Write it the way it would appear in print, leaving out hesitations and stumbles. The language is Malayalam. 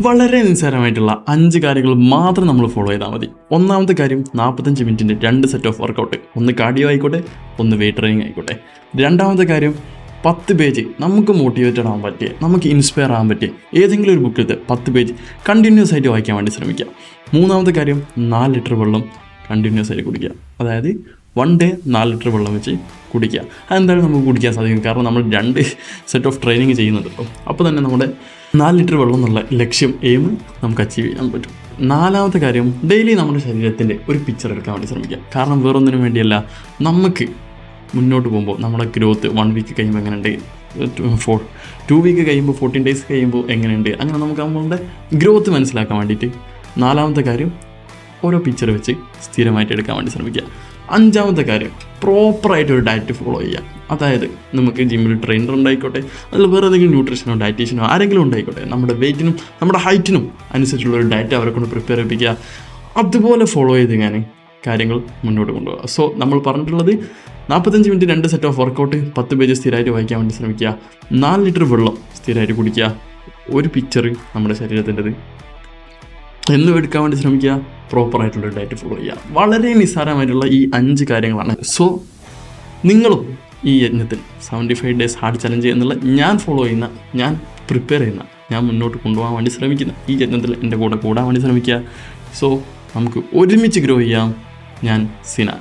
വളരെ നിസ്സാരമായിട്ടുള്ള 5 കാര്യങ്ങൾ മാത്രം നമ്മൾ ഫോളോ ചെയ്താൽ മതി. ഒന്നാമത്തെ കാര്യം 45 മിനിറ്റിൻ്റെ 2 സെറ്റ് ഓഫ് വർക്കൗട്ട്. ഒന്ന് കാർഡിയോ ആയിക്കോട്ടെ, ഒന്ന് വെയിറ്റ് ട്രെയിനിങ് ആയിക്കോട്ടെ. രണ്ടാമത്തെ കാര്യം 10 പേജ് നമുക്ക് മോട്ടിവേറ്റഡ് ആകാൻ പറ്റിയ, നമുക്ക് ഇൻസ്പയർ ആകാൻ പറ്റിയ ഏതെങ്കിലും ഒരു ബുക്കിലത്തെ 10 പേജ് കണ്ടിന്യൂസ് ആയിട്ട് വായിക്കാൻ വേണ്ടി ശ്രമിക്കുക. മൂന്നാമത്തെ കാര്യം 4 ലിറ്റർ വെള്ളം കണ്ടിന്യൂസ് ആയിട്ട് കുടിക്കുക. അതായത് 1 ഡേ 4 ലിറ്റർ വെള്ളം വെച്ച് കുടിക്കുക. അതെന്തായാലും നമുക്ക് കുടിക്കാൻ സാധിക്കും, കാരണം നമ്മൾ 2 സെറ്റ് ഓഫ് ട്രെയിനിങ് ചെയ്യുന്നുണ്ട്. അപ്പോൾ തന്നെ നമ്മുടെ 4 ലിറ്റർ വെള്ളം എന്നുള്ള ലക്ഷ്യം നമുക്ക് അച്ചീവ് ചെയ്യാൻ പറ്റും. നാലാമത്തെ കാര്യം ഡെയിലി നമ്മുടെ ശരീരത്തിൻ്റെ ഒരു പിക്ചർ എടുക്കാൻ വേണ്ടി ശ്രമിക്കുക. കാരണം വേറൊന്നിനും വേണ്ടിയല്ല, നമുക്ക് മുന്നോട്ട് പോകുമ്പോൾ നമ്മുടെ ഗ്രോത്ത് 1 വീക്ക് കഴിയുമ്പോൾ എങ്ങനെയുണ്ട്, 2 വീക്ക് കഴിയുമ്പോൾ, 14 ഡേയ്സ് കഴിയുമ്പോൾ എങ്ങനെയുണ്ട്, അങ്ങനെ നമുക്ക് നമ്മളുടെ ഗ്രോത്ത് മനസ്സിലാക്കാൻ വേണ്ടിയിട്ട് നാലാമത്തെ കാര്യം ഓരോ പിക്ചർ വെച്ച് സ്ഥിരമായിട്ട് എടുക്കാൻ വേണ്ടി ശ്രമിക്കുക. അഞ്ചാമത്തെ കാര്യം പ്രോപ്പറായിട്ടൊരു ഡയറ്റ് ഫോളോ ചെയ്യുക. അതായത് നമുക്ക് ജിമ്മിൽ ട്രെയിനർ ഉണ്ടായിക്കോട്ടെ, അതിൽ വേറെ ഏതെങ്കിലും ന്യൂട്രീഷനോ ഡയറ്റീഷ്യനോ ആരെങ്കിലും ഉണ്ടായിക്കോട്ടെ, നമ്മുടെ വെയ്റ്റിനും നമ്മുടെ ഹൈറ്റിനും അനുസരിച്ചുള്ളൊരു ഡയറ്റ് അവരെ കൊണ്ട് പ്രിപ്പയർ ചെയ്യിപ്പിക്കുക. അതുപോലെ ഫോളോ ചെയ്ത് ഞാൻ കാര്യങ്ങൾ മുന്നോട്ട് കൊണ്ടുപോകുക. സോ നമ്മൾ പറഞ്ഞിട്ടുള്ളത് 45 minute 2 set of workout, 10 page സ്ഥിരമായിട്ട് വായിക്കാൻ വേണ്ടി ശ്രമിക്കുക, 4 ലിറ്റർ വെള്ളം സ്ഥിരമായിട്ട് കുടിക്കുക, ഒരു പിക്ചർ നമ്മുടെ ശരീരത്തിൻ്റെത് എന്നും എടുക്കാൻ വേണ്ടി ശ്രമിക്കുക, പ്രോപ്പറായിട്ടുള്ളൊരു ഡയറ്റ് ഫോളോ ചെയ്യുക. വളരെ നിസ്സാരമായിട്ടുള്ള ഈ 5 കാര്യങ്ങളാണ്. സോ നിങ്ങളും ഈ യജ്ഞത്തിൽ 75 ഡേയ്സ് ഹാർഡ് ചലഞ്ച് എന്നുള്ള ഞാൻ ഫോളോ ചെയ്യുന്ന, ഞാൻ പ്രിപ്പയർ ചെയ്യുന്ന, ഞാൻ മുന്നോട്ട് കൊണ്ടുപോകാൻ വേണ്ടി ശ്രമിക്കുന്ന ഈ യജ്ഞത്തിൽ എൻ്റെ കൂടെ കൂടാൻ വേണ്ടി ശ്രമിക്കുക. സോ നമുക്ക് ഒരുമിച്ച് ഗ്രോ ചെയ്യാം. ഞാൻ സിനാൻ.